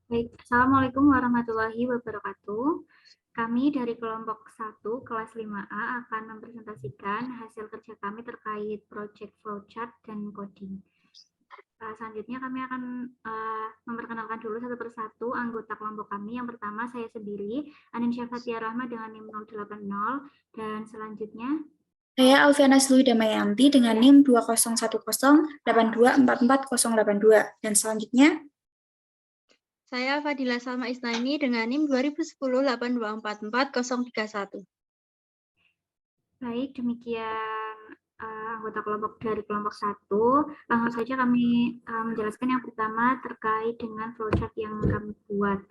Baik, Assalamualaikum warahmatullahi wabarakatuh. Kami dari kelompok 1 kelas 5A akan mempresentasikan hasil kerja kami terkait project flowchart dan coding. Selanjutnya kami akan memperkenalkan dulu satu persatu anggota kelompok kami. Yang pertama saya sendiri, Anin Syafatia Rahma dengan NIM 080, dan selanjutnya Saya Alfiana Slui Damayanti dengan NIM 201082444082. Dan selanjutnya, Saya Fadila Salma Isnaini dengan NIM 201082444031. baik, demikian anggota kelompok dari kelompok 1. Langsung saja kami menjelaskan yang pertama terkait dengan flowchart yang kami buat.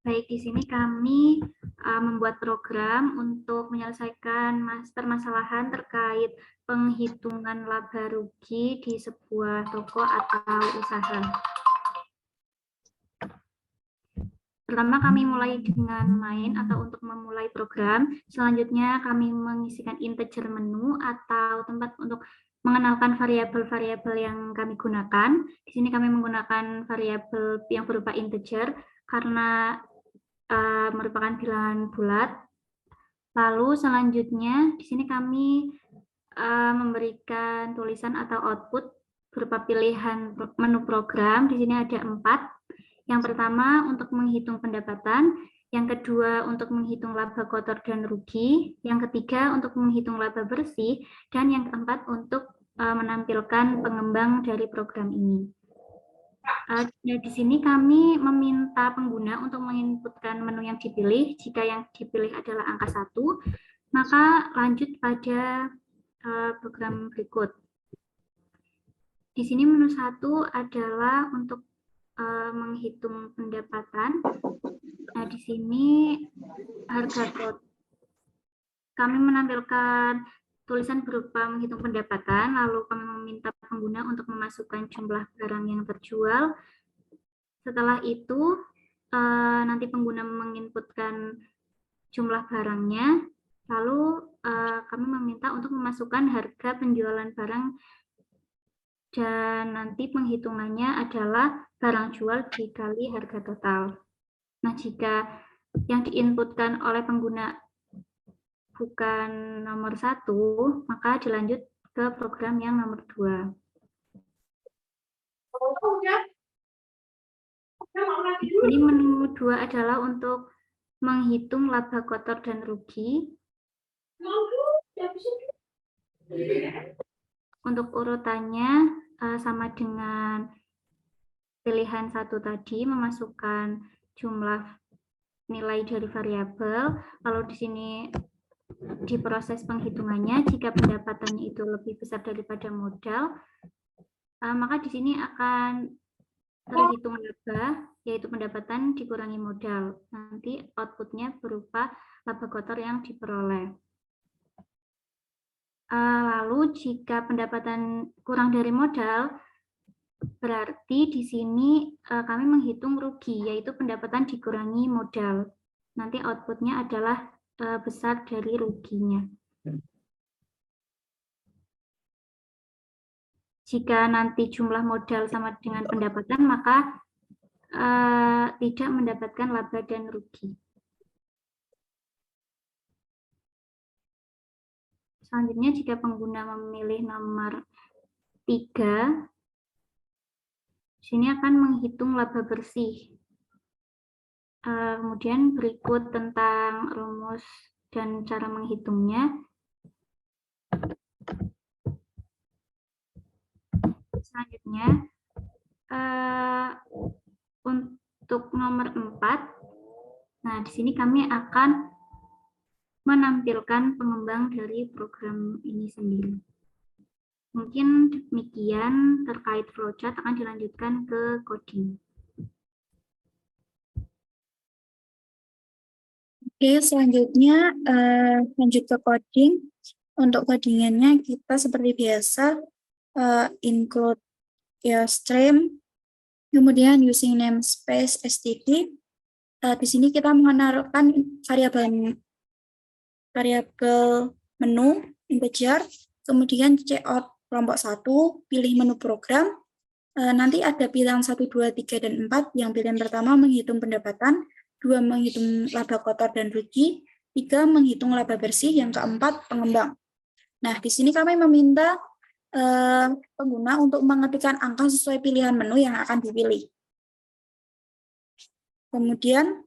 Baik, di sini kami membuat program untuk menyelesaikan permasalahan terkait penghitungan laba rugi di sebuah toko atau usaha. Pertama kami mulai dengan main atau untuk memulai program. Selanjutnya kami mengisikan integer menu atau tempat untuk mengenalkan variabel-variabel yang kami gunakan. Di sini kami menggunakan variabel yang berupa integer karena merupakan bilangan bulat. Lalu selanjutnya di sini kami memberikan tulisan atau output berupa pilihan menu program. Di sini ada 4. Yang pertama untuk menghitung pendapatan, yang kedua untuk menghitung laba kotor dan rugi, yang ketiga untuk menghitung laba bersih, dan yang keempat untuk menampilkan pengembang dari program ini. Di sini kami meminta pengguna untuk menginputkan menu yang dipilih. Jika yang dipilih adalah angka 1, maka lanjut pada program berikut. Di sini menu 1 adalah untuk menghitung pendapatan. Nah, di sini harga kotor. Kami menampilkan tulisan berupa menghitung pendapatan, lalu kami meminta pengguna untuk memasukkan jumlah barang yang terjual. Setelah itu, nanti pengguna menginputkan jumlah barangnya, lalu kami meminta untuk memasukkan harga penjualan barang, dan nanti penghitungannya adalah barang jual dikali harga total. Nah, jika yang diinputkan oleh pengguna bukan nomor 1, maka dilanjut ke program yang nomor 2. Ini menu 2 adalah untuk menghitung laba kotor dan rugi. Untuk urutannya sama dengan pilihan 1 tadi, memasukkan jumlah nilai dari variabel, lalu di sini diproses penghitungannya. Jika pendapatannya itu lebih besar daripada modal, maka di sini akan terhitung laba, yaitu pendapatan dikurangi modal. Nanti outputnya berupa laba kotor yang diperoleh. Lalu jika pendapatan kurang dari modal, berarti di sini kami menghitung rugi, yaitu pendapatan dikurangi modal. Nanti outputnya adalah besar dari ruginya. Jika nanti jumlah modal sama dengan pendapatan, maka tidak mendapatkan laba dan rugi. Selanjutnya, jika pengguna memilih nomor 3, sini akan menghitung laba bersih. Kemudian berikut tentang rumus dan cara menghitungnya. Selanjutnya, untuk nomor 4, nah di sini kami akan menampilkan pengembang dari program ini sendiri. Mungkin demikian terkait flowchart, akan dilanjutkan ke coding. oke, selanjutnya lanjut ke coding. Untuk codingannya kita seperti biasa include your stream, kemudian using namespace std, di sini kita mengenalkan variabel menu integer, kemudian check out kelompok 1, pilih menu program. Nanti ada pilihan 1, 2, 3, dan 4. Yang pilihan pertama menghitung pendapatan, 2 menghitung laba kotor dan rugi, 3 menghitung laba bersih, yang keempat pengembang. Nah, di sini kami meminta pengguna untuk mengetikkan angka sesuai pilihan menu yang akan dipilih. Kemudian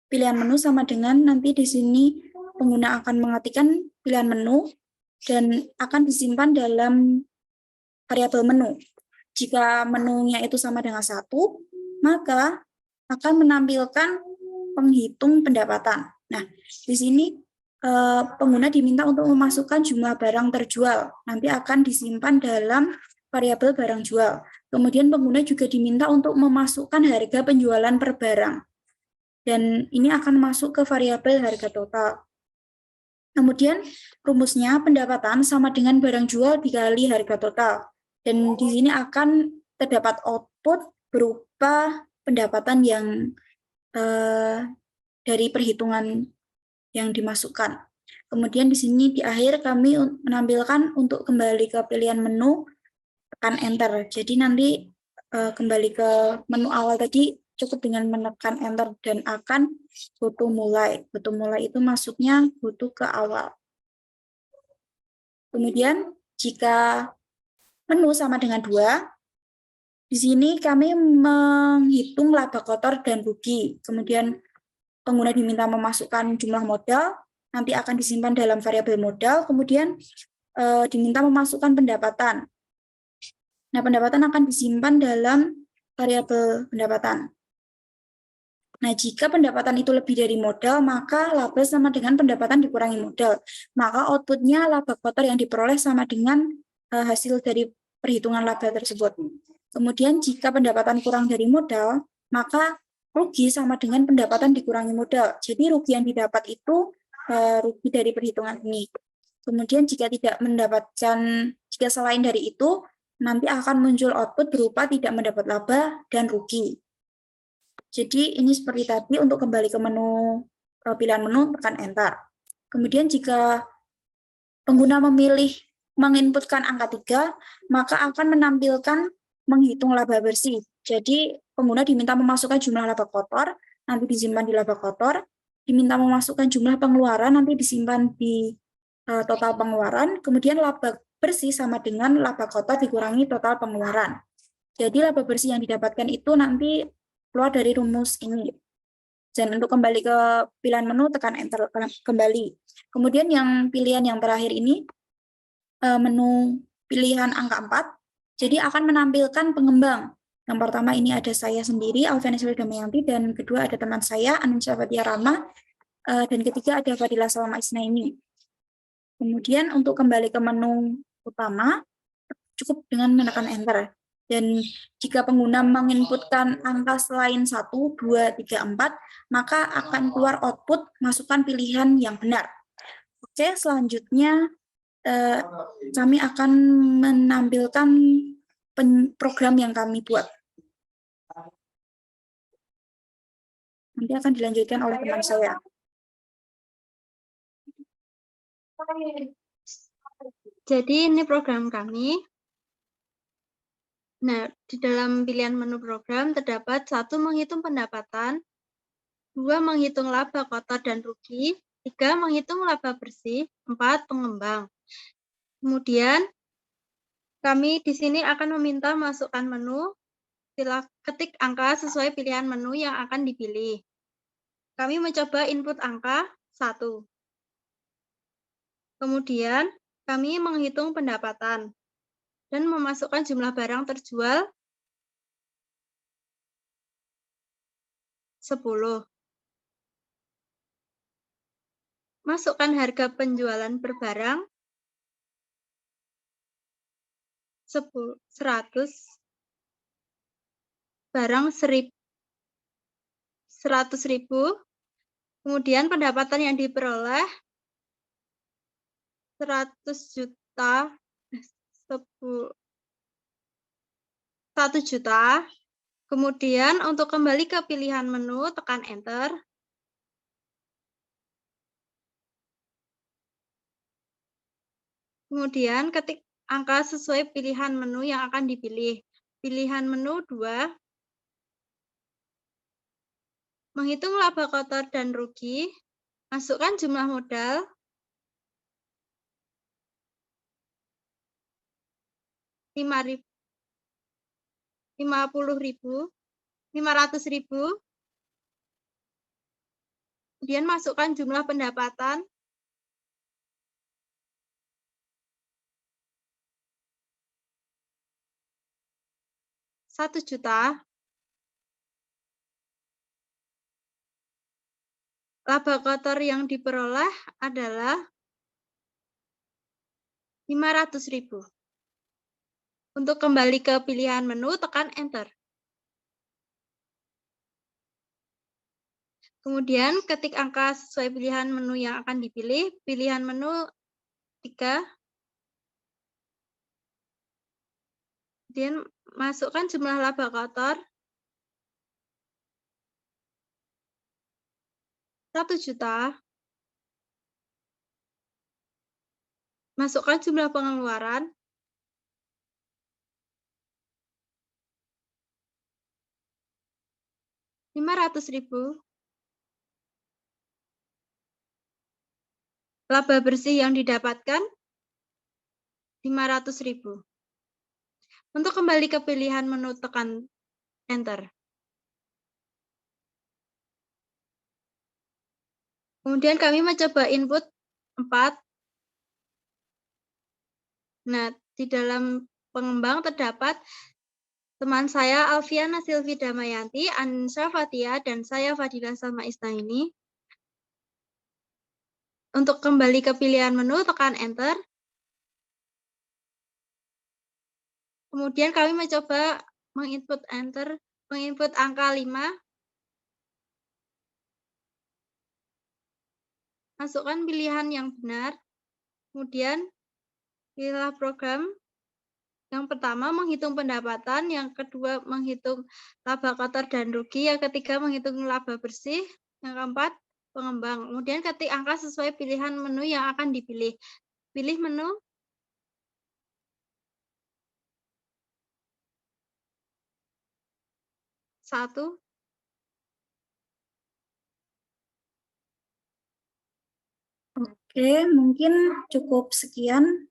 pilihan menu sama dengan nanti di sini pengguna akan mengetikkan pilihan menu dan akan disimpan dalam variabel menu. Jika menunya itu sama dengan 1, maka akan menampilkan penghitung pendapatan. Nah, di sini pengguna diminta untuk memasukkan jumlah barang terjual. Nanti akan disimpan dalam variabel barang jual. Kemudian pengguna juga diminta untuk memasukkan harga penjualan per barang. Dan ini akan masuk ke variabel harga total. Kemudian rumusnya pendapatan sama dengan barang jual dikali harga total. Dan di sini akan terdapat output berupa pendapatan yang dari perhitungan yang dimasukkan. Kemudian di sini di akhir kami menampilkan untuk kembali ke pilihan menu, tekan enter. Jadi nanti kembali ke menu awal tadi cukup dengan menekan enter dan akan go to mulai. Go to mulai itu maksudnya go to ke awal. Kemudian jika menu sama dengan 2, di sini kami menghitung laba kotor dan rugi. Kemudian pengguna diminta memasukkan jumlah modal, nanti akan disimpan dalam variabel modal, kemudian diminta memasukkan pendapatan. Nah, pendapatan akan disimpan dalam variabel pendapatan. Nah, jika pendapatan itu lebih dari modal, maka laba sama dengan pendapatan dikurangi modal. Maka outputnya laba kotor yang diperoleh sama dengan hasil dari perhitungan laba tersebut. Kemudian jika pendapatan kurang dari modal, maka rugi sama dengan pendapatan dikurangi modal. Jadi rugi yang didapat itu rugi dari perhitungan ini. Kemudian jika tidak mendapatkan, jika selain dari itu, nanti akan muncul output berupa tidak mendapat laba dan rugi. Jadi ini seperti tadi untuk kembali ke menu pilihan menu tekan enter. Kemudian jika pengguna memilih menginputkan angka 3, maka akan menampilkan menghitung laba bersih. Jadi pengguna diminta memasukkan jumlah laba kotor, nanti disimpan di laba kotor, diminta memasukkan jumlah pengeluaran, nanti disimpan di total pengeluaran, kemudian laba bersih sama dengan laba kotor dikurangi total pengeluaran. Jadi laba bersih yang didapatkan itu nanti keluar dari rumus ini. Dan untuk kembali ke pilihan menu, tekan enter kembali. Kemudian yang pilihan yang terakhir ini, menu pilihan angka 4, jadi akan menampilkan pengembang. Yang pertama ini ada saya sendiri, Alfiana Sri Damayanti, dan kedua ada teman saya, Anissa Fatia Rama, dan ketiga ada Fadila Salma Isnaini. Kemudian untuk kembali ke menu utama, cukup dengan menekan enter. Dan jika pengguna menginputkan angka selain 1, 2, 3, 4, maka akan keluar output masukkan pilihan yang benar. Oke, selanjutnya kami akan menampilkan program yang kami buat. Nanti akan dilanjutkan oleh teman saya. Jadi ini program kami. Nah, di dalam pilihan menu program terdapat 1 menghitung pendapatan, 2 menghitung laba kotor dan rugi, 3 menghitung laba bersih, 4 pengembang. Kemudian kami di sini akan meminta masukkan menu, sila ketik angka sesuai pilihan menu yang akan dipilih. Kami mencoba input angka 1. Kemudian kami menghitung pendapatan dan memasukkan jumlah barang terjual 10. Masukkan harga penjualan per barang 100, barang 100.000. Kemudian pendapatan yang diperoleh 1 juta. Kemudian untuk kembali ke pilihan menu, tekan Enter. Kemudian ketik angka sesuai pilihan menu yang akan dipilih. Pilihan menu 2, menghitung laba kotor dan rugi, masukkan jumlah modal, 50.000, 500.000, kemudian masukkan jumlah pendapatan, 1 juta, laba kotor yang diperoleh adalah 500.000. Untuk kembali ke pilihan menu, tekan Enter. Kemudian ketik angka sesuai pilihan menu yang akan dipilih. Pilihan menu 3. Kemudian masukkan jumlah laba kotor, 1 juta. Masukkan jumlah pengeluaran, 500.000. Laba bersih yang didapatkan, 500.000. Untuk kembali ke pilihan menu, tekan Enter. Kemudian kami mencoba input 4. Nah, di dalam pengembang terdapat teman saya Alfiana Silvi Damayanti, Ansa Fatia, dan saya Fadila Salma Isnaini. Untuk kembali ke pilihan menu, tekan Enter. Kemudian kami mencoba menginput angka 5. Masukkan pilihan yang benar. Kemudian pilihlah program. Yang pertama menghitung pendapatan, yang kedua menghitung laba kotor dan rugi, yang ketiga menghitung laba bersih, yang keempat pengembang. Kemudian ketik angka sesuai pilihan menu yang akan dipilih. Pilih menu 1. Oke, mungkin cukup sekian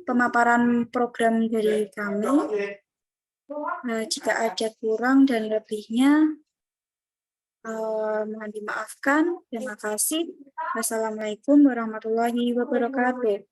pemaparan program dari kami. Jika ada kurang dan lebihnya, mohon dimaafkan. Terima kasih. Wassalamualaikum warahmatullahi wabarakatuh.